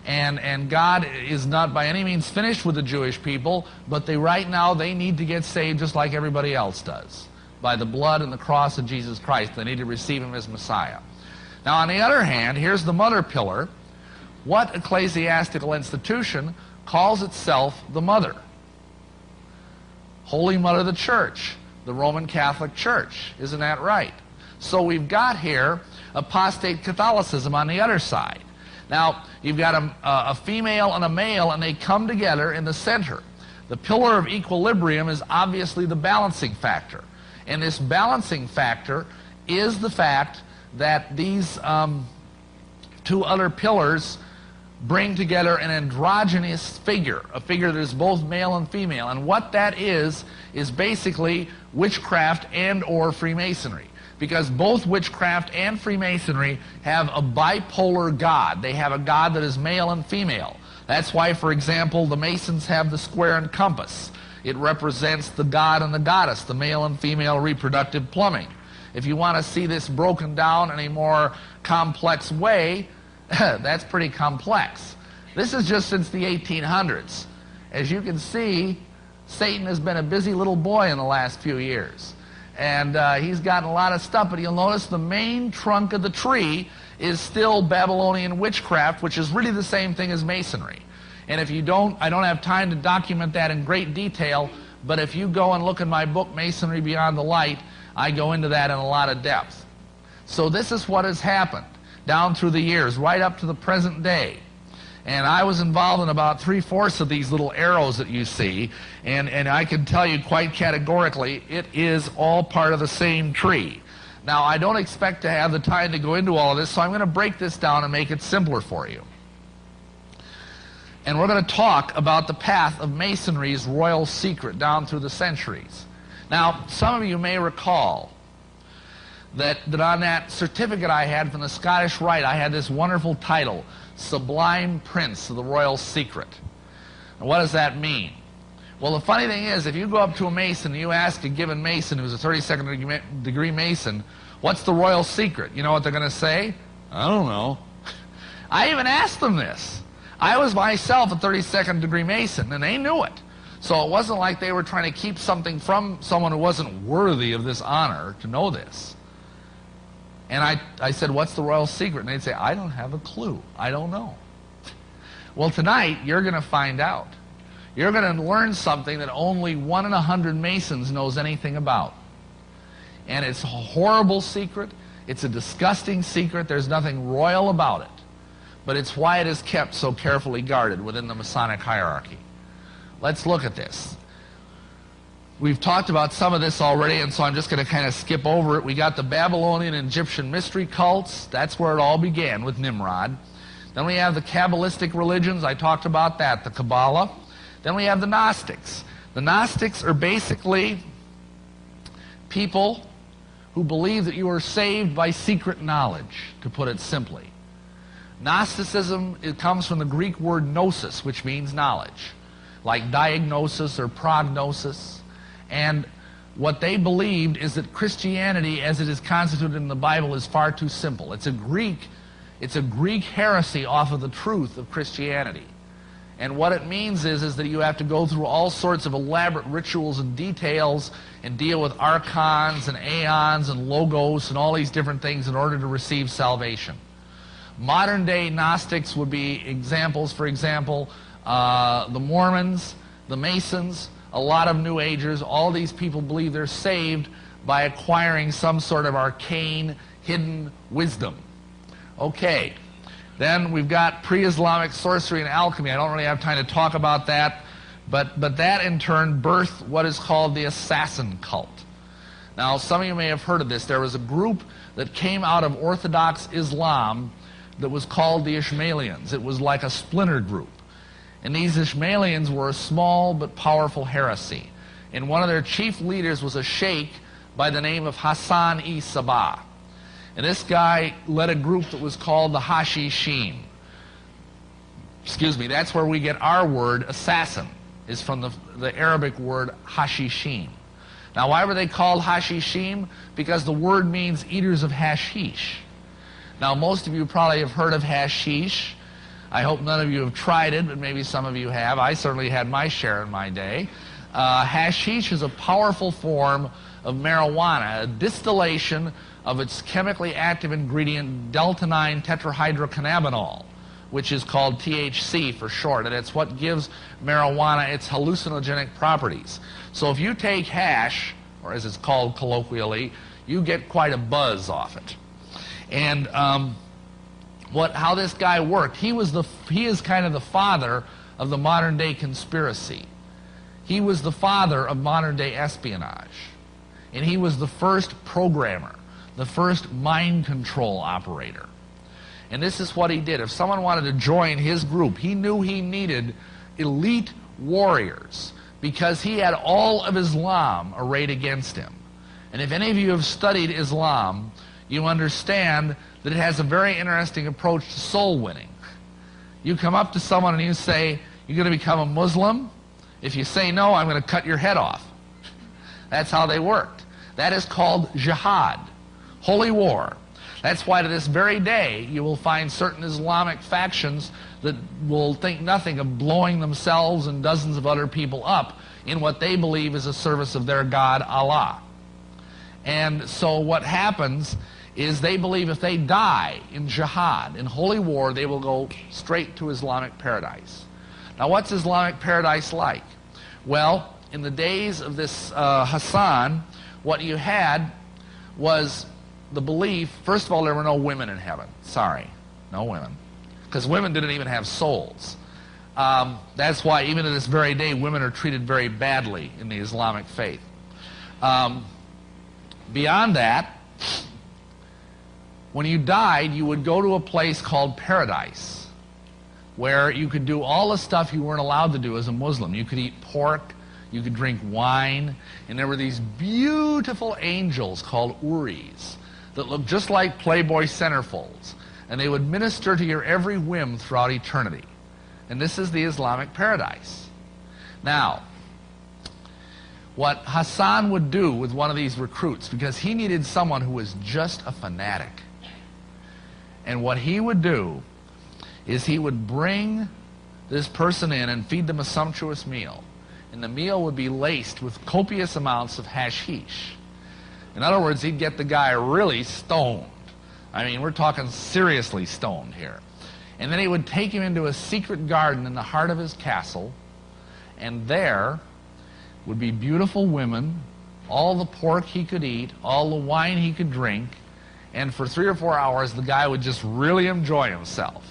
And God is not by any means finished with the Jewish people, but right now they need to get saved just like everybody else does, by the blood and the cross of Jesus Christ. They need to receive Him as Messiah. Now, on the other hand, here's the mother pillar. What ecclesiastical institution calls itself the mother? Holy Mother of the Church, the Roman Catholic Church. Isn't that right? So we've got here apostate Catholicism on the other side. Now, you've got a female and a male, and they come together in the center. The pillar of equilibrium is obviously the balancing factor. And this balancing factor is the fact that these two other pillars bring together an androgynous figure, a figure that is both male and female. And what that is basically witchcraft and or Freemasonry. Because both witchcraft and Freemasonry have a bipolar god. They have a god that is male and female. That's why, for example, the Masons have the square and compass. It represents the god and the goddess, the male and female reproductive plumbing. If you want to see this broken down in a more complex way, that's pretty complex. This is just since the 1800s. As you can see, Satan has been a busy little boy in the last few years. And he's gotten a lot of stuff, but you'll notice the main trunk of the tree is still Babylonian witchcraft, which is really the same thing as Masonry. And if you don't, I don't have time to document that in great detail, but if you go and look in my book, Masonry Beyond the Light, I go into that in a lot of depth. So this is what has happened down through the years, right up to the present day. And I was involved in about 3/4 of these little arrows that you see, and I can tell you quite categorically, it is all part of the same tree. Now, I don't expect to have the time to go into all of this, so I'm going to break this down and make it simpler for you. And we're going to talk about the path of Masonry's royal secret down through the centuries. Now, some of you may recall that on that certificate I had from the Scottish Rite, I had this wonderful title, Sublime Prince of the Royal Secret. And what does that mean? Well, the funny thing is, if you go up to a Mason and you ask a given Mason who's a 32nd degree Mason, what's the royal secret? You know what they're going to say? I don't know. I even asked them this. I was myself a 32nd degree Mason, and they knew it. So it wasn't like they were trying to keep something from someone who wasn't worthy of this honor to know this. And I said, what's the royal secret? And they'd say, I don't have a clue. I don't know. Well, tonight, you're going to find out. You're going to learn something that only 1 in 100 Masons knows anything about. And it's a horrible secret. It's a disgusting secret. There's nothing royal about it. But it's why it is kept so carefully guarded within the Masonic hierarchy. Let's look at this. We've talked about some of this already, and so I'm just going to kind of skip over it. We got the Babylonian and Egyptian mystery cults. That's where it all began with Nimrod. Then we have the Kabbalistic religions. I talked about that, the Kabbalah. Then we have the Gnostics. The Gnostics are basically people who believe that you are saved by secret knowledge, to put it simply. Gnosticism, it comes from the Greek word gnosis, which means knowledge, like diagnosis or prognosis. And what they believed is that Christianity, as it is constituted in the Bible, is far too simple. It's a Greek heresy off of the truth of Christianity. And what it means is that you have to go through all sorts of elaborate rituals and details and deal with archons and aeons and logos and all these different things in order to receive salvation. Modern day Gnostics would be examples, for example, the Mormons, the Masons, a lot of New Agers. All these people believe they're saved by acquiring some sort of arcane, hidden wisdom. Okay, then we've got pre-Islamic sorcery and alchemy. I don't really have time to talk about that, but that in turn birthed what is called the assassin cult. Now, some of you may have heard of this. There was a group that came out of Orthodox Islam that was called the Ishmaelians. It was like a splinter group. And these Ishmaelians were a small but powerful heresy. And one of their chief leaders was a sheikh by the name of Hassan-i-Sabah. And this guy led a group that was called the Hashishim. Excuse me, that's where we get our word assassin, is from the Arabic word Hashishim. Now, why were they called Hashishim? Because the word means eaters of hashish. Now, most of you probably have heard of hashish. I hope none of you have tried it, but maybe some of you have. I certainly had my share in my day. Hashish is a powerful form of marijuana, a distillation of its chemically active ingredient delta-9 tetrahydrocannabinol, which is called THC for short, and it's what gives marijuana its hallucinogenic properties. So if you take hash, or as it's called colloquially, you get quite a buzz off it. And how this guy worked, he is kind of the father of the modern day conspiracy. He was the father of modern day espionage. And he was the first programmer, the first mind control operator. And this is what he did. If someone wanted to join his group, he knew he needed elite warriors because he had all of Islam arrayed against him. And if any of you have studied Islam, you understand that it has a very interesting approach to soul winning. You come up to someone and you say, "You're going to become a Muslim?" If you say no, I'm going to cut your head off. That's how they worked. That is called jihad, holy war. That's why to this very day you will find certain Islamic factions that will think nothing of blowing themselves and dozens of other people up in what they believe is a service of their God, Allah. And so what happens is they believe if they die in jihad, in holy war, they will go straight to Islamic paradise. Now what's Islamic paradise like? Well, in the days of this Hassan, what you had was the belief, first of all, there were no women in heaven. Sorry, no women. Because women didn't even have souls. That's why even to this very day, women are treated very badly in the Islamic faith. Beyond that, when you died, you would go to a place called paradise, where you could do all the stuff you weren't allowed to do as a Muslim. You could eat pork, you could drink wine, and there were these beautiful angels called ouvrez that looked just like Playboy centerfolds, and they would minister to your every whim throughout eternity. And this is the Islamic paradise. Now, what Hassan would do with one of these recruits, because he needed someone who was just a fanatic, and what he would do is he would bring this person in and feed them a sumptuous meal. And the meal would be laced with copious amounts of hashish. In other words, he'd get the guy really stoned. I mean, we're talking seriously stoned here. And then he would take him into a secret garden in the heart of his castle, and there would be beautiful women, all the pork he could eat, all the wine he could drink, and for 3 or 4 hours the guy would just really enjoy himself.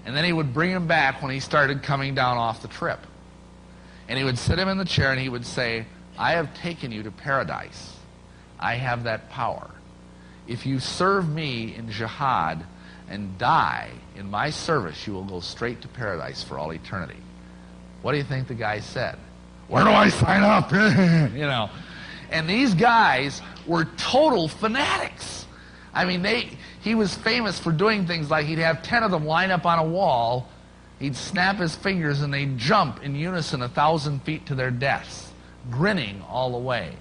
And then he would bring him back when he started coming down off the trip. And he would sit him in the chair and he would say, "I have taken you to paradise. I have that power. If you serve me in jihad and die in my service, you will go straight to paradise for all eternity." What do you think the guy said? "Where do I sign up?" You know. And these guys were total fanatics. I mean, he was famous for doing things like he'd have 10 of them line up on a wall, he'd snap his fingers and they'd jump in unison 1,000 feet to their deaths, grinning all the way,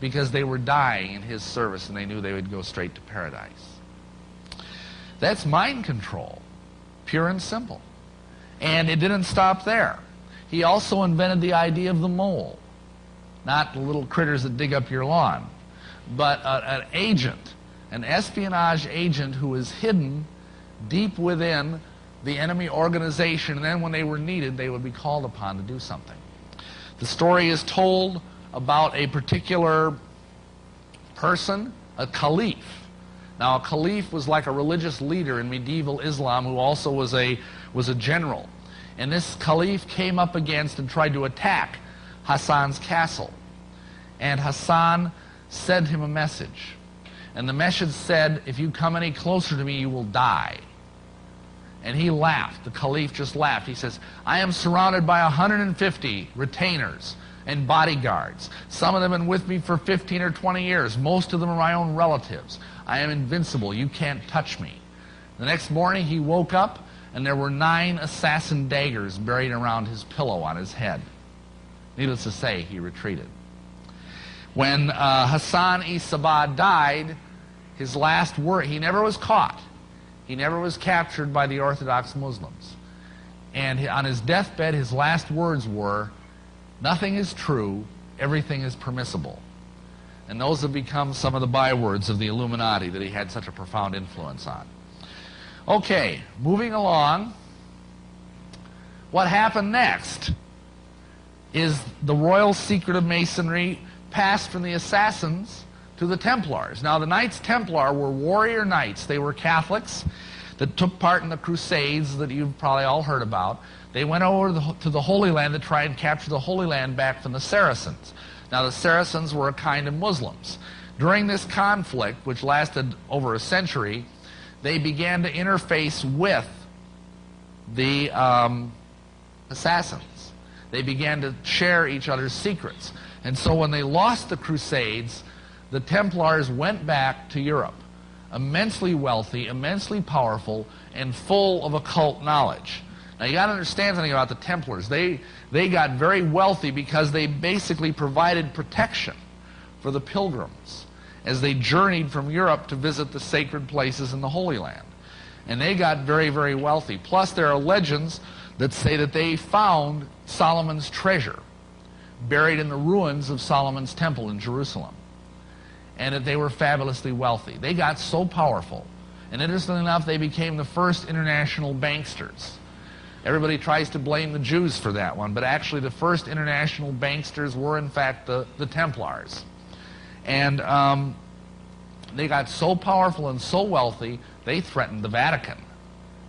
because they were dying in his service and they knew they would go straight to paradise. That's mind control, pure and simple. And it didn't stop there. He also invented the idea of the mole. Not the little critters that dig up your lawn, but an agent, an espionage agent who was hidden deep within the enemy organization, and then when they were needed, they would be called upon to do something. The story is told about a particular person, a caliph. Now, a caliph was like a religious leader in medieval Islam who also was a general. And this caliph came up against and tried to attack Hassan's castle. And Hassan sent him a message. And the message said, "If you come any closer to me, you will die." And he laughed. The caliph just laughed. He says, "I am surrounded by 150 retainers and bodyguards. Some of them have been with me for 15 or 20 years. Most of them are my own relatives. I am invincible. You can't touch me." The next morning he woke up and there were 9 assassin daggers buried around his pillow on his head. Needless to say, he retreated. When Hassan-i-Sabah died, his last word, he never was caught. He never was captured by the Orthodox Muslims. And on his deathbed, his last words were, "Nothing is true, everything is permissible." And those have become some of the bywords of the Illuminati that he had such a profound influence on. Okay, moving along. What happened next is the royal secret of Masonry passed from the Assassins to the Templars. Now, the Knights Templar were warrior knights. They were Catholics that took part in the Crusades that you've probably all heard about. They went over to the Holy Land to try and capture the Holy Land back from the Saracens. Now, the Saracens were a kind of Muslims. During this conflict, which lasted over a century, they began to interface with the Assassins. They began to share each other's secrets. And so when they lost the Crusades, the Templars went back to Europe, immensely wealthy, immensely powerful, and full of occult knowledge. Now, you got to understand something about the Templars. They got very wealthy because they basically provided protection for the pilgrims as they journeyed from Europe to visit the sacred places in the Holy Land. And they got very, very wealthy. Plus, there are legends that say that they found Solomon's treasure buried in the ruins of Solomon's temple in Jerusalem, and that they were fabulously wealthy. They got so powerful. And interestingly enough, they became the first international banksters. Everybody tries to blame the Jews for that one, but actually the first international banksters were in fact the Templars. And they got so powerful and so wealthy, they threatened the Vatican,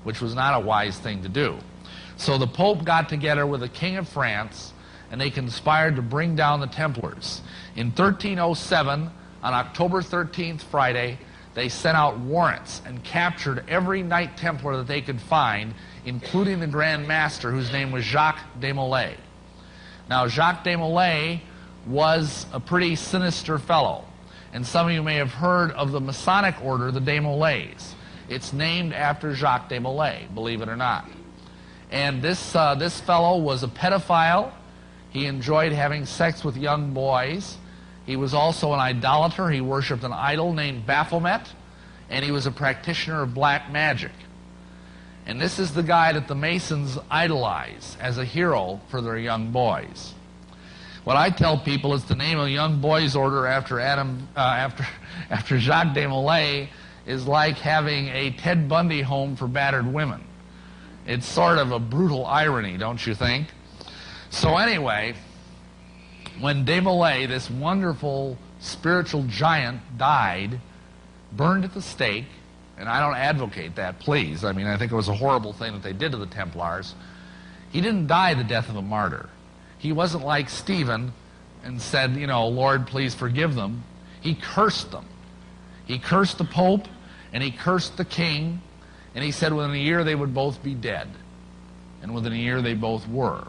which was not a wise thing to do. So the Pope got together with the King of France, and they conspired to bring down the Templars. In 1307, on October 13th, Friday, they sent out warrants and captured every Knight Templar that they could find, including the Grand Master, whose name was Jacques de Molay. Now, Jacques de Molay was a pretty sinister fellow, and some of you may have heard of the Masonic order, the de Molays. It's named after Jacques de Molay, believe it or not. And this fellow was a pedophile. He enjoyed having sex with young boys. He was also an idolater. He worshipped an idol named Baphomet, and he was a practitioner of black magic. And this is the guy that the Masons idolize as a hero for their young boys. What I tell people is to name a young boys order after after Jacques de Molay is like having a Ted Bundy home for battered women. It's sort of a brutal irony, don't you think? So anyway, when de Molay, this wonderful spiritual giant, died, burned at the stake, and I don't advocate that, please. I mean, I think it was a horrible thing that they did to the Templars. He didn't die the death of a martyr. He wasn't like Stephen and said, you know, Lord, please forgive them. He cursed them. He cursed the Pope, and he cursed the king, and he said within a year they would both be dead. And within a year they both were.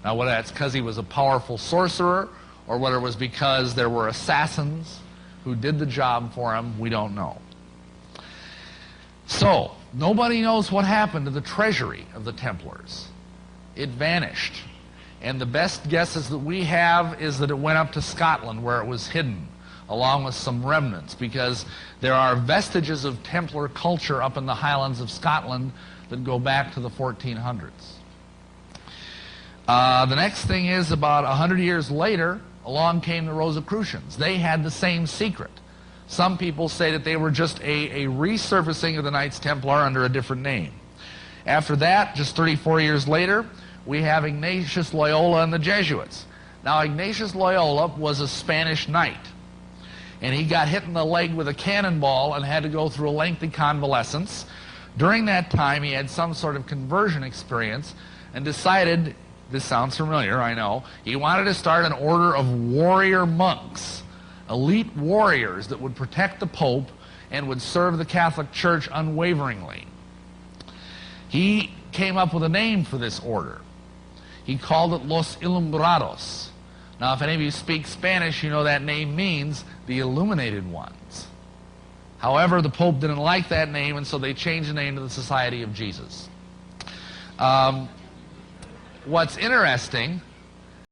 Now, whether that's because he was a powerful sorcerer, or whether it was because there were assassins who did the job for him, we don't know. So, nobody knows what happened to the treasury of the Templars. It vanished. And the best guesses that we have is that it went up to Scotland, where it was hidden, along with some remnants, because there are vestiges of Templar culture up in the Highlands of Scotland that go back to the 1400s. The next thing is, about 100 years later, along came the Rosicrucians. They had the same secret. Some people say that they were just a resurfacing of the Knights Templar under a different name. After that, just 34 years later, we have Ignatius Loyola and the Jesuits. Now, Ignatius Loyola was a Spanish knight, and he got hit in the leg with a cannonball and had to go through a lengthy convalescence. During that time, he had some sort of conversion experience and decided, this sounds familiar, I know, he wanted to start an order of warrior monks, elite warriors that would protect the Pope and would serve the Catholic Church unwaveringly. He came up with a name for this order. He called it Los Illuminados. Now, if any of you speak Spanish, you know that name means the illuminated ones. However, the Pope didn't like that name, and so they changed the name to the Society of Jesus. What's interesting